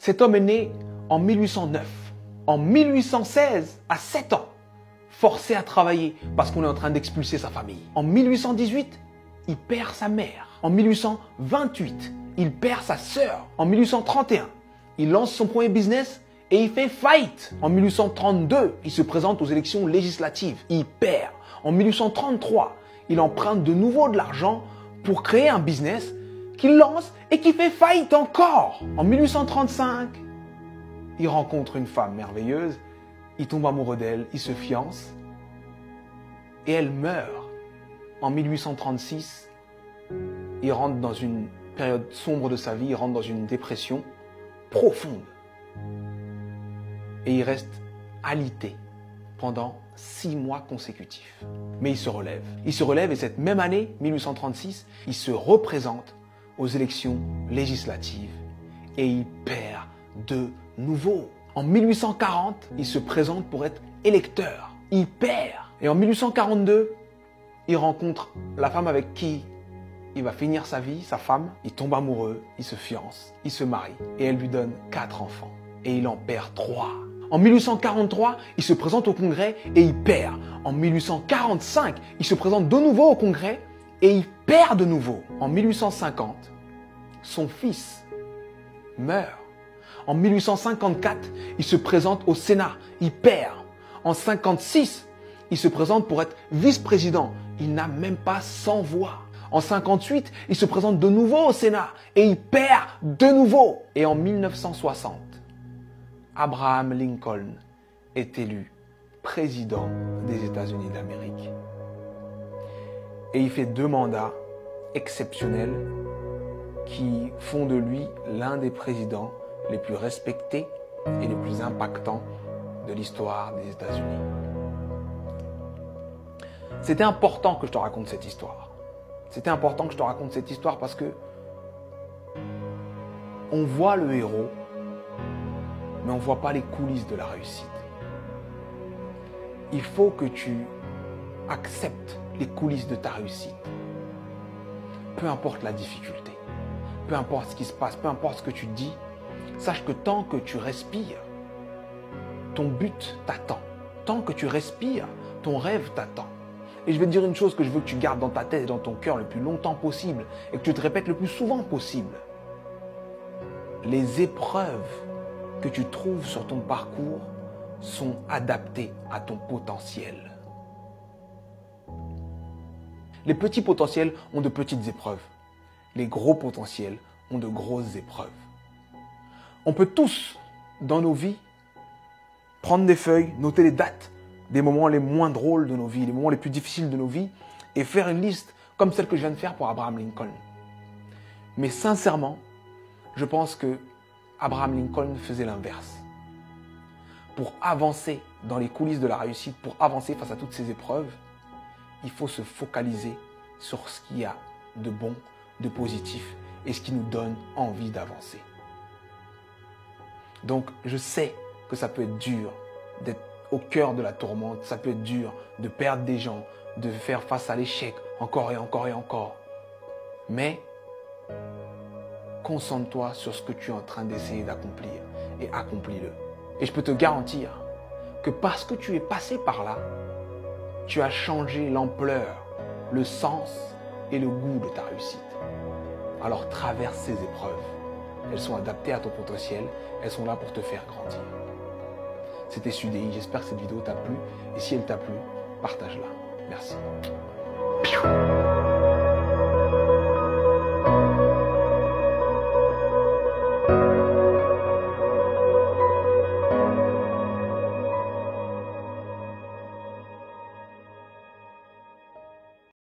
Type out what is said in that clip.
Cet homme est né en 1809. En 1816, à 7 ans, forcé à travailler parce qu'on est en train d'expulser sa famille. En 1818, il perd sa mère. En 1828, il perd sa sœur. En 1831, il lance son premier business et il fait faillite. En 1832, il se présente aux élections législatives. Il perd. En 1833, il emprunte de nouveau de l'argent pour créer un business qu'il lance et qui fait faillite encore. En 1835, il rencontre une femme merveilleuse, il tombe amoureux d'elle, il se fiance et elle meurt. En 1836, il rentre dans une période sombre de sa vie, il rentre dans une dépression profonde. Et il reste alité pendant 6 mois consécutifs. Mais il se relève. Il se relève et cette même année, 1836, il se représente aux élections législatives et il perd de nouveau. En 1840, il se présente pour être électeur. Il perd. Et en 1842, il rencontre la femme avec qui il va finir sa vie, sa femme. Il tombe amoureux, il se fiance, il se marie et elle lui donne 4 enfants. Et il en perd 3. En 1843, il se présente au Congrès et il perd. En 1845, il se présente de nouveau au Congrès et il perd de nouveau. En 1850, son fils meurt. En 1854, il se présente au Sénat, il perd. En 1956, il se présente pour être vice-président. Il n'a même pas 100 voix. En 1958, il se présente de nouveau au Sénat et il perd de nouveau. Et en 1960, Abraham Lincoln est élu président des États-Unis d'Amérique. Et il fait 2 mandats exceptionnels qui font de lui l'un des présidents les plus respectés et les plus impactants de l'histoire des États-Unis. C'était important que je te raconte cette histoire. C'était important que je te raconte cette histoire parce que on voit le héros, mais on ne voit pas les coulisses de la réussite. Il faut que tu acceptes les coulisses de ta réussite. Peu importe la difficulté, peu importe ce qui se passe, peu importe ce que tu dis, sache que tant que tu respires, ton but t'attend. Tant que tu respires, ton rêve t'attend. Et je vais te dire une chose que je veux que tu gardes dans ta tête et dans ton cœur le plus longtemps possible et que tu te répètes le plus souvent possible. Les épreuves que tu trouves sur ton parcours sont adaptées à ton potentiel. Les petits potentiels ont de petites épreuves. Les gros potentiels ont de grosses épreuves. On peut tous, dans nos vies, prendre des feuilles, noter les dates des moments les moins drôles de nos vies, les moments les plus difficiles de nos vies, et faire une liste comme celle que je viens de faire pour Abraham Lincoln. Mais sincèrement, je pense que Abraham Lincoln faisait l'inverse. Pour avancer dans les coulisses de la réussite, pour avancer face à toutes ces épreuves, il faut se focaliser sur ce qu'il y a de bon, de positif et ce qui nous donne envie d'avancer. Donc, je sais que ça peut être dur d'être au cœur de la tourmente, ça peut être dur de perdre des gens, de faire face à l'échec encore et encore et encore. Mais concentre-toi sur ce que tu es en train d'essayer d'accomplir et accomplis-le. Et je peux te garantir que parce que tu es passé par là, tu as changé l'ampleur, le sens et le goût de ta réussite. Alors traverse ces épreuves. Elles sont adaptées à ton potentiel, elles sont là pour te faire grandir. C'était Sudei, j'espère que cette vidéo t'a plu et si elle t'a plu, partage-la. Merci.